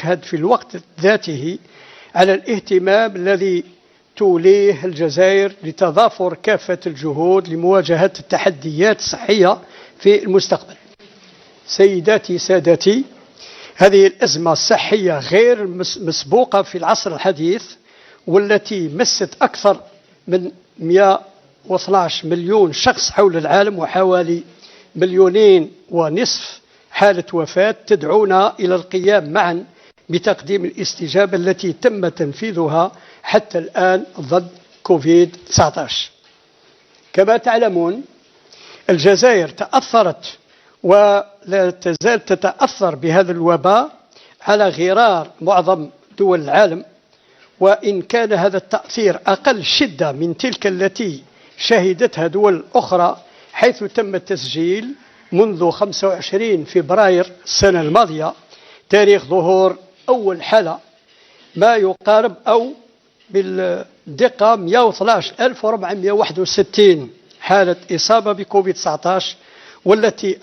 تشهد في الوقت ذاته على الاهتمام الذي توليه الجزائر لتضافر كافة الجهود لمواجهة التحديات الصحية في المستقبل. سيداتي سادتي، هذه الأزمة الصحية غير مسبوقة في العصر الحديث، والتي مست أكثر من 112 مليون شخص حول العالم، وحوالي 2.5 مليون حالة وفاة، تدعونا إلى القيام معا بتقديم الاستجابة التي تم تنفيذها حتى الآن ضد كوفيد-19. كما تعلمون، الجزائر تأثرت ولا تزال تتأثر بهذا الوباء على غرار معظم دول العالم، وإن كان هذا التأثير أقل شدة من تلك التي شهدتها دول أخرى، حيث تم تسجيل منذ 25 فبراير السنة الماضية تاريخ ظهور أول حالة، ما يقارب أو بالدقة 112,461 حالة إصابة بكوفيد-19، والتي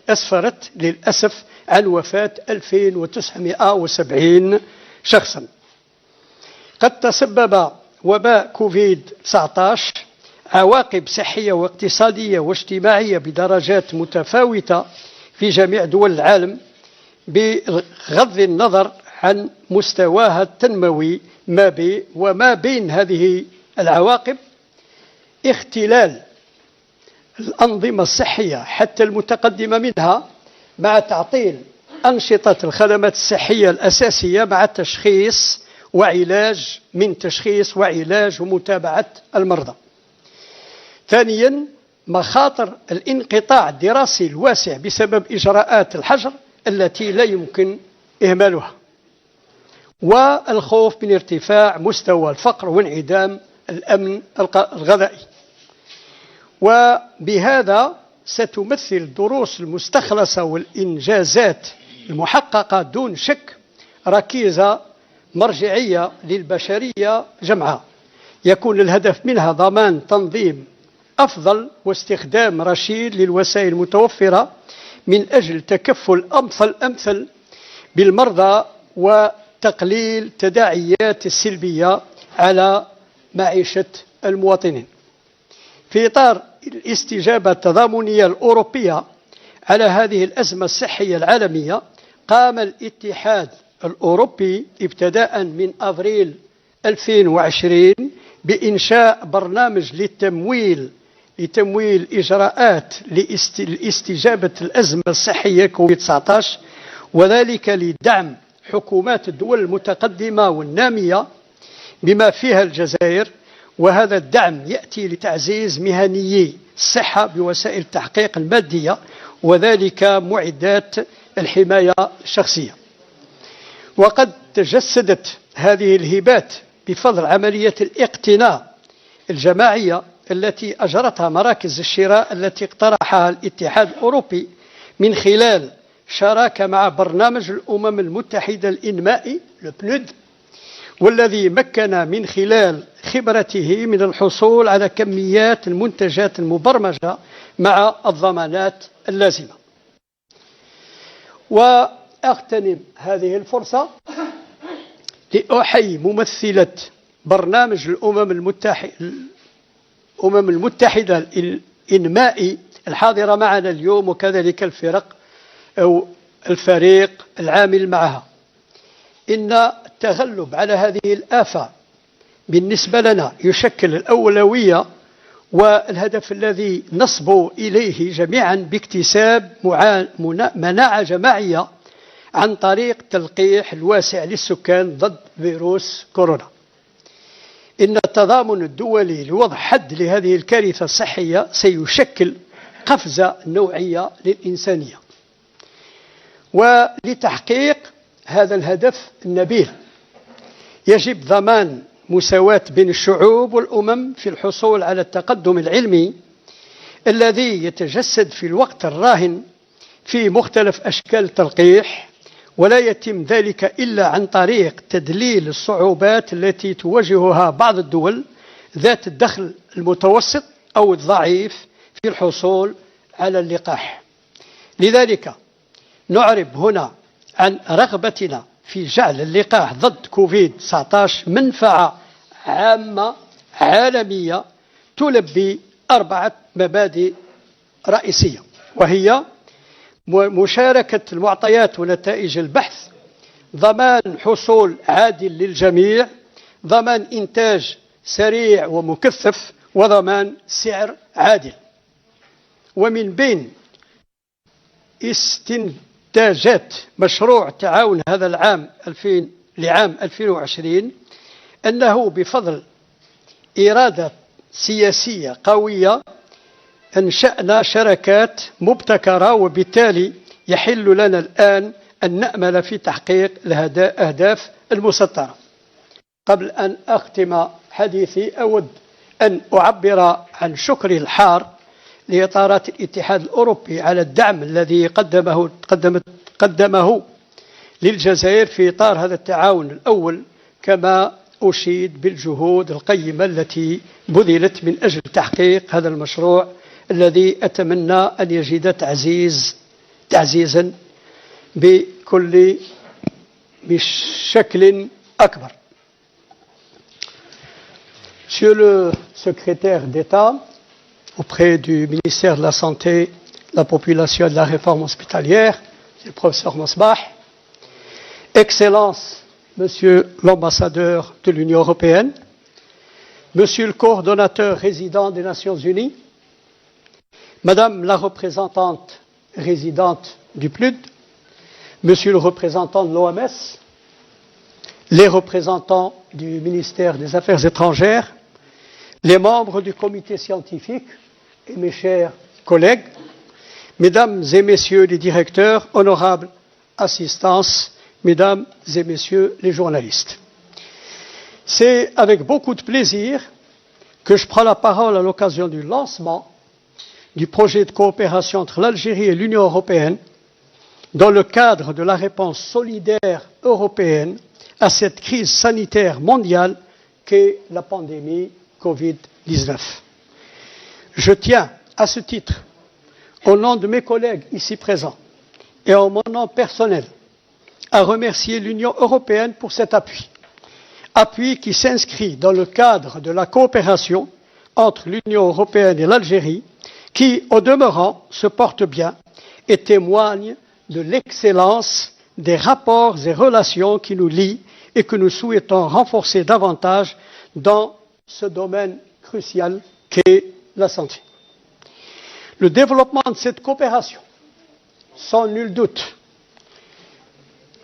أسفرت للأسف عن وفاة 2970 شخصا. قد تسبب وباء كوفيد-19 عواقب صحية واقتصادية واجتماعية بدرجات متفاوتة في جميع دول العالم، بغض النظر عن مستواها التنموي. وما بين هذه العواقب اختلال الأنظمة الصحية حتى المتقدمة منها، مع تعطيل أنشطة الخدمات الصحية الأساسية، مع تشخيص وعلاج ومتابعة المرضى. ثانيا، مخاطر الانقطاع الدراسي الواسع بسبب إجراءات الحجر التي لا يمكن إهمالها، والخوف من ارتفاع مستوى الفقر وانعدام الأمن الغذائي. وبهذا ستمثل الدروس المستخلصة والإنجازات المحققة دون شك ركيزة مرجعية للبشرية جمعاء، يكون الهدف منها ضمان تنظيم أفضل واستخدام رشيد للوسائل المتوفرة من أجل تكفل أمثل بالمرضى وتقليل التداعيات السلبية على معيشة المواطنين. في إطار الاستجابة التضامنية الأوروبية على هذه الأزمة الصحية العالمية، قام الاتحاد الأوروبي ابتداء من أبريل 2020 بإنشاء برنامج لتمويل إجراءات لاستجابة الأزمة الصحية كوفيد-19، وذلك لدعم حكومات الدول المتقدمة والنامية بما فيها الجزائر. وهذا الدعم يأتي لتعزيز مهنيي الصحة بوسائل التحقيق المادية، وذلك معدات الحماية الشخصية. وقد تجسدت هذه الهبات بفضل عملية الاقتناء الجماعية التي أجرتها مراكز الشراء التي اقترحها الاتحاد الأوروبي من خلال شراكة مع برنامج الأمم المتحدة الإنمائي البنود، والذي مكن من خلال خبرته من الحصول على كميات المنتجات المبرمجة مع الضمانات اللازمة. وأغتنم هذه الفرصة لأحيي ممثلة برنامج الأمم المتحدة الإنمائي الحاضرة معنا اليوم، وكذلك الفريق العامل معها. إن التغلب على هذه الآفة بالنسبة لنا يشكل الأولوية والهدف الذي نصبو إليه جميعا باكتساب مناعة جماعية عن طريق تلقيح الواسع للسكان ضد فيروس كورونا. إن التضامن الدولي لوضع حد لهذه الكارثة الصحية سيشكل قفزة نوعية للإنسانية. ولتحقيق هذا الهدف النبيل يجب ضمان مساواة بين الشعوب والأمم في الحصول على التقدم العلمي الذي يتجسد في الوقت الراهن في مختلف أشكال التلقيح، ولا يتم ذلك إلا عن طريق تدليل الصعوبات التي تواجهها بعض الدول ذات الدخل المتوسط أو الضعيف في الحصول على اللقاح. لذلك نعرب هنا عن رغبتنا في جعل اللقاح ضد كوفيد-19 منفعة عامة عالمية تلبي 4 مبادئ رئيسية، وهي مشاركة المعطيات ونتائج البحث، ضمان حصول عادل للجميع، ضمان إنتاج سريع ومكثف، وضمان سعر عادل. ومن بين استنتاجات مشروع تعاون هذا العام لعام 2020 أنه بفضل إرادة سياسية قوية أنشأنا شراكات مبتكرة، وبالتالي يحل لنا الآن أن نأمل في تحقيق الأهداف المسطرة. قبل أن أختم حديثي أود أن أعبر عن شكري الحار لإطارات الاتحاد الأوروبي على الدعم الذي قدمه للجزائر في إطار هذا التعاون الأول، كما أشيد بالجهود القيمة التي بذلت من أجل تحقيق هذا المشروع الذي أتمنى أن يجد تعزيزا بشكل أكبر. Monsieur le secrétaire d'État auprès du ministère de la Santé, de la Population et de la Réforme hospitalière, le professeur Mosbah, Excellences, Monsieur l'ambassadeur de l'Union européenne, Monsieur le coordonnateur résident des Nations Unies, Madame la représentante résidente du PNUD, Monsieur le représentant de l'OMS, les représentants du ministère des Affaires étrangères, les membres du comité scientifique et mes chers collègues, Mesdames et Messieurs les directeurs, honorables assistances, Mesdames et Messieurs les journalistes. C'est avec beaucoup de plaisir que je prends la parole à l'occasion du lancement du projet de coopération entre l'Algérie et l'Union européenne dans le cadre de la réponse solidaire européenne à cette crise sanitaire mondiale qu'est la pandémie Covid-19. Je tiens, à ce titre, au nom de mes collègues ici présents et en mon nom personnel, à remercier l'Union européenne pour cet appui qui s'inscrit dans le cadre de la coopération entre l'Union européenne et l'Algérie, qui, au demeurant, se porte bien et témoigne de l'excellence des rapports et relations qui nous lient et que nous souhaitons renforcer davantage dans ce domaine crucial qu'est la santé. Le développement de cette coopération, sans nul doute,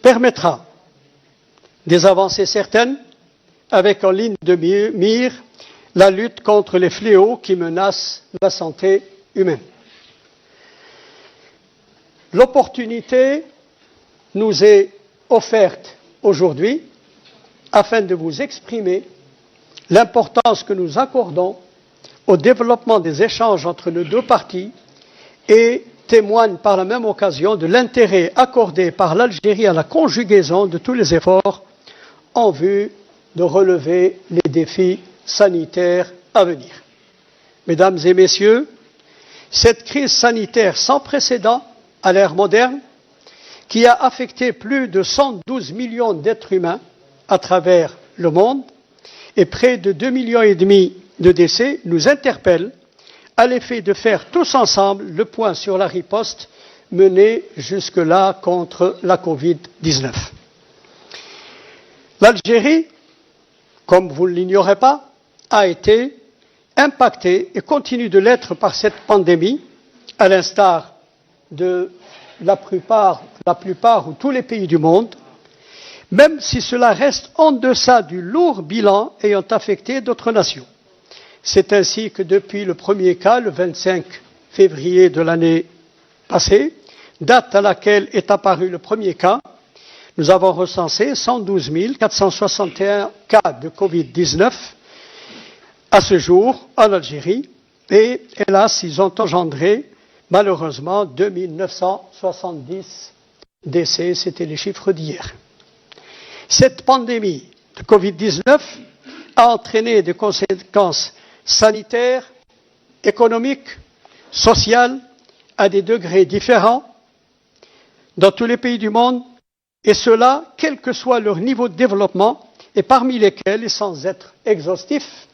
permettra des avancées certaines avec en ligne de mire la lutte contre les fléaux qui menacent la santé humaine. L'opportunité nous est offerte aujourd'hui afin de vous exprimer l'importance que nous accordons au développement des échanges entre nos deux parties et témoigne par la même occasion de l'intérêt accordé par l'Algérie à la conjugaison de tous les efforts en vue de relever les défis sanitaires à venir. Mesdames et Messieurs, cette crise sanitaire sans précédent à l'ère moderne, qui a affecté plus de 112 millions d'êtres humains à travers le monde et près de 2,5 millions de décès, nous interpelle à l'effet de faire tous ensemble le point sur la riposte menée jusque-là contre la Covid-19. L'Algérie, comme vous ne l'ignorez pas, a été impactée et continue de l'être par cette pandémie, à l'instar de la plupart ou tous les pays du monde, même si cela reste en deçà du lourd bilan ayant affecté d'autres nations. C'est ainsi que depuis le premier cas, le 25 février de l'année passée, date à laquelle est apparu le premier cas, nous avons recensé 112 461 cas de Covid-19 à ce jour en Algérie et hélas, ils ont engendré malheureusement 2 970 décès, c'était les chiffres d'hier. Cette pandémie de Covid-19 a entraîné des conséquences sanitaires, économiques, sociales, à des degrés différents dans tous les pays du monde et cela, quel que soit leur niveau de développement, et parmi lesquels, et sans être exhaustif,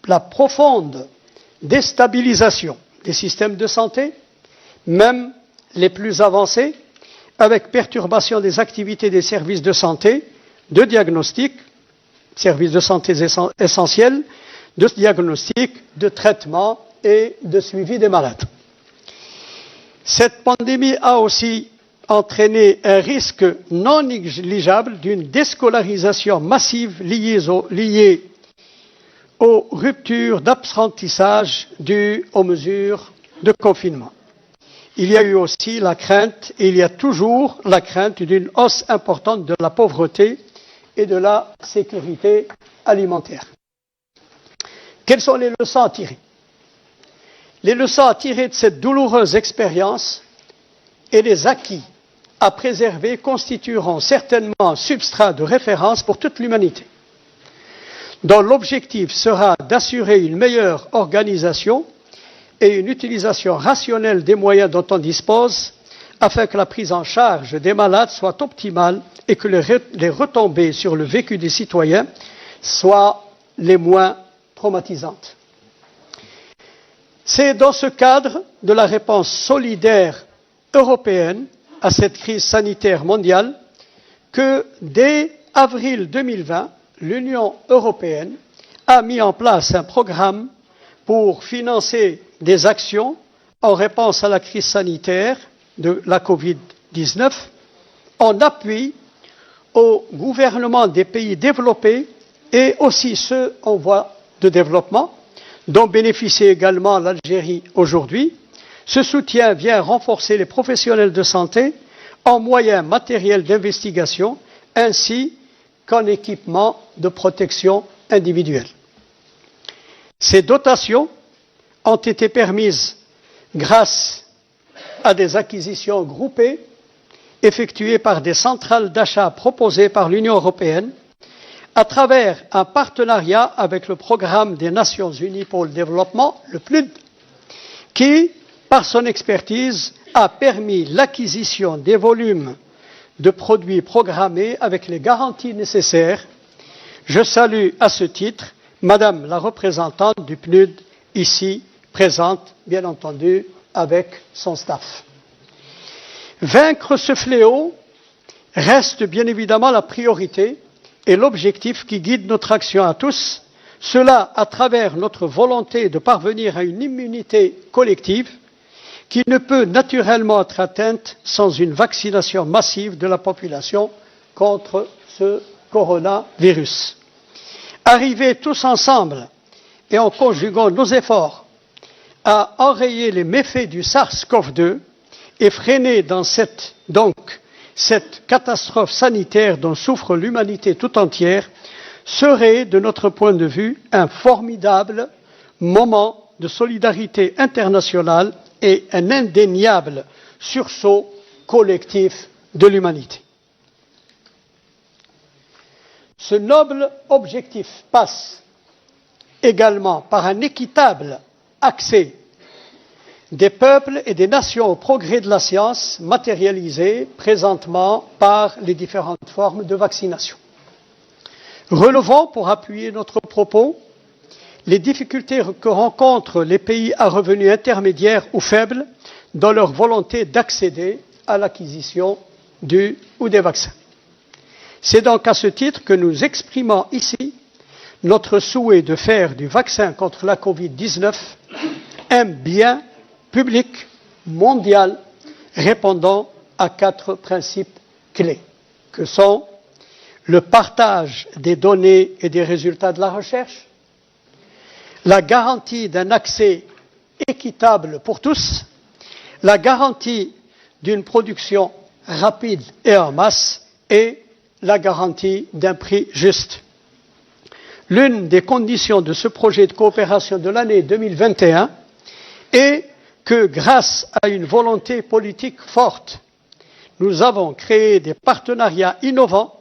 la profonde déstabilisation des systèmes de santé, même les plus avancés, avec perturbation des activités des services de santé, de diagnostic, services de santé essentiels, de diagnostic, de traitement et de suivi des malades. Cette pandémie a aussi entraîné un risque non négligeable d'une déscolarisation massive liée aux ruptures d'apprentissage dues aux mesures de confinement. Il y a eu aussi la crainte, et il y a toujours la crainte d'une hausse importante de la pauvreté et de la sécurité alimentaire. Quelles sont les leçons à tirer? Les leçons à tirer de cette douloureuse expérience et les acquis à préserver constitueront certainement un substrat de référence pour toute l'humanité, dont l'objectif sera d'assurer une meilleure organisation et une utilisation rationnelle des moyens dont on dispose, afin que la prise en charge des malades soit optimale et que les retombées sur le vécu des citoyens soient les moins traumatisantes. C'est dans ce cadre de la réponse solidaire européenne à cette crise sanitaire mondiale que, dès avril 2020, l'Union européenne a mis en place un programme pour financer des actions en réponse à la crise sanitaire de la Covid-19 en appui aux gouvernements des pays développés et aussi ceux en voie de développement, dont bénéficie également l'Algérie aujourd'hui. Ce soutien vient renforcer les professionnels de santé en moyens matériels d'investigation ainsi qu'en équipement de protection individuelle. Ces dotations ont été permises grâce à des acquisitions groupées effectuées par des centrales d'achat proposées par l'Union européenne à travers un partenariat avec le Programme des Nations Unies pour le développement, le PNUD, qui, par son expertise, a permis l'acquisition des volumes de produits programmés avec les garanties nécessaires. Je salue à ce titre Madame la représentante du PNUD, ici présente, bien entendu, avec son staff. Vaincre ce fléau reste bien évidemment la priorité et l'objectif qui guide notre action à tous, cela à travers notre volonté de parvenir à une immunité collective qui ne peut naturellement être atteinte sans une vaccination massive de la population contre ce coronavirus. Arriver tous ensemble et en conjuguant nos efforts à enrayer les méfaits du SARS-CoV-2 et freiner cette catastrophe sanitaire dont souffre l'humanité tout entière serait, de notre point de vue, un formidable moment de solidarité internationale et un indéniable sursaut collectif de l'humanité. Ce noble objectif passe également par un équitable accès des peuples et des nations au progrès de la science matérialisé présentement par les différentes formes de vaccination. Relevons, pour appuyer notre propos, les difficultés que rencontrent les pays à revenus intermédiaires ou faibles dans leur volonté d'accéder à l'acquisition du ou des vaccins. C'est donc à ce titre que nous exprimons ici notre souhait de faire du vaccin contre la Covid-19 un bien public mondial répondant à 4 principes clés, que sont le partage des données et des résultats de la recherche, la garantie d'un accès équitable pour tous, la garantie d'une production rapide et en masse et la garantie d'un prix juste. L'une des conditions de ce projet de coopération de l'année 2021 est que, grâce à une volonté politique forte, nous avons créé des partenariats innovants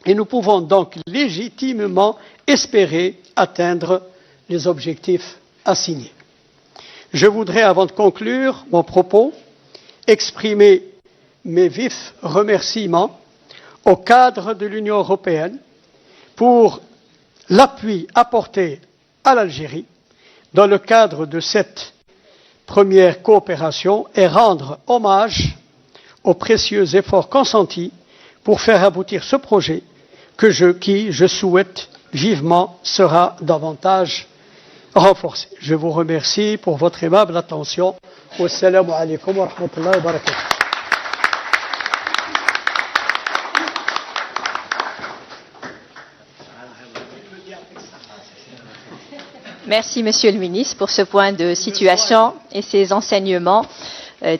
et nous pouvons donc légitimement espérer atteindre les objectifs assignés. Je voudrais, avant de conclure mon propos, exprimer mes vifs remerciements au cadre de l'Union européenne pour l'appui apporté à l'Algérie dans le cadre de cette première coopération et rendre hommage aux précieux efforts consentis pour faire aboutir ce projet qui, je souhaite vivement, sera davantage renforcé. Je vous remercie pour votre aimable attention. Wassalamu alaikum wa rahmatullahi wa barakatuh. Merci, Monsieur le Ministre, pour ce point de situation et ces enseignements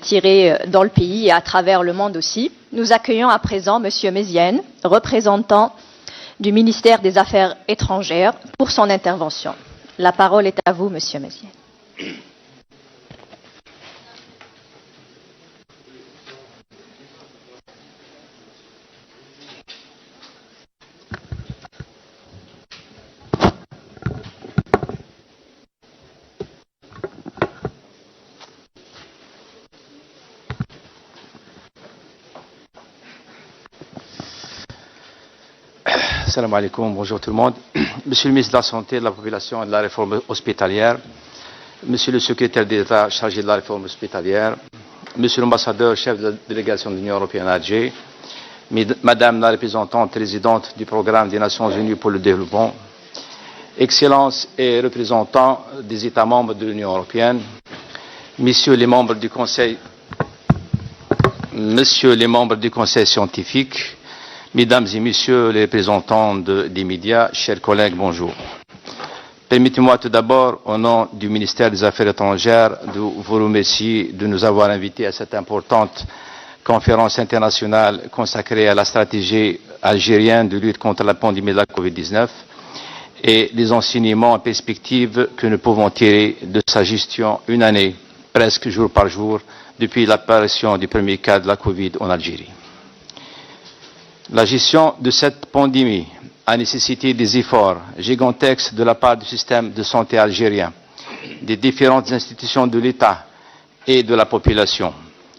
tirés dans le pays et à travers le monde aussi. Nous accueillons à présent Monsieur Mézienne, représentant du ministère des Affaires étrangères, pour son intervention. La parole est à vous, Monsieur Mézienne. Salam alaikum, bonjour tout le monde. Monsieur le ministre de la Santé, de la Population et de la Réforme hospitalière, Monsieur le secrétaire d'État chargé de la réforme hospitalière, Monsieur l'ambassadeur chef de la délégation de l'Union européenne à Alger, Madame la représentante résidente du programme des Nations Unies pour le développement, Excellences et représentants des États membres de l'Union européenne, Messieurs les membres du Conseil scientifique, Mesdames et Messieurs les représentants des médias, chers collègues, bonjour. Permettez-moi tout d'abord, au nom du ministère des Affaires étrangères, de vous remercier de nous avoir invités à cette importante conférence internationale consacrée à la stratégie algérienne de lutte contre la pandémie de la Covid-19 et les enseignements en perspective que nous pouvons tirer de sa gestion une année, presque jour par jour, depuis l'apparition du premier cas de la Covid en Algérie. La gestion de cette pandémie a nécessité des efforts gigantesques de la part du système de santé algérien, des différentes institutions de l'État et de la population.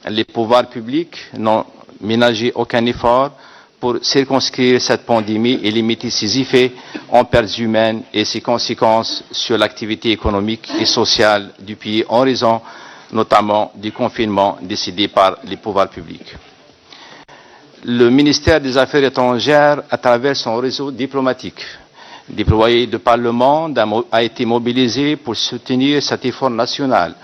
Les pouvoirs publics n'ont ménagé aucun effort pour circonscrire cette pandémie et limiter ses effets en pertes humaines et ses conséquences sur l'activité économique et sociale du pays en raison notamment du confinement décidé par les pouvoirs publics. Le ministère des Affaires étrangères, à travers son réseau diplomatique, déployé de par le monde, a été mobilisé pour soutenir cet effort national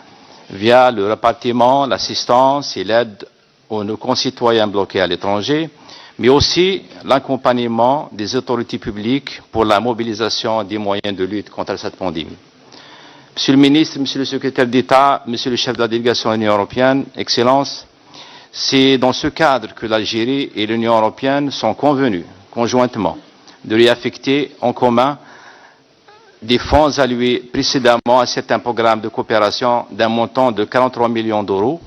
via le répartiment, l'assistance et l'aide aux nos concitoyens bloqués à l'étranger, mais aussi l'accompagnement des autorités publiques pour la mobilisation des moyens de lutte contre cette pandémie. Monsieur le ministre, Monsieur le secrétaire d'État, Monsieur le chef de la délégation de l'Union européenne, Excellences, c'est dans ce cadre que l'Algérie et l'Union européenne sont convenus conjointement de réaffecter en commun des fonds alloués précédemment à certains programmes de coopération d'un montant de 43 millions d'euros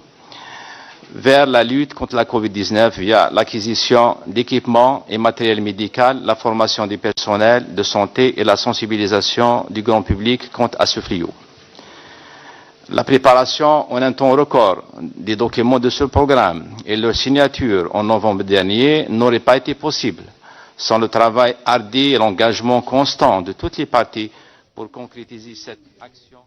vers la lutte contre la Covid-19 via l'acquisition d'équipements et matériel médical, la formation du personnel de santé et la sensibilisation du grand public quant à ce fléau. La préparation en un temps record des documents de ce programme et leur signature en novembre dernier n'aurait pas été possible sans le travail hardi et l'engagement constant de toutes les parties pour concrétiser cette action.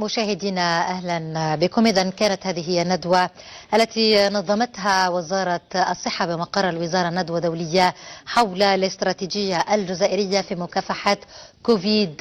مشاهدينا أهلا بكم. إذن كانت هذه الندوة التي نظمتها وزارة الصحة بمقر الوزارة، ندوة دولية حول الاستراتيجية الجزائرية في مكافحة كوفيد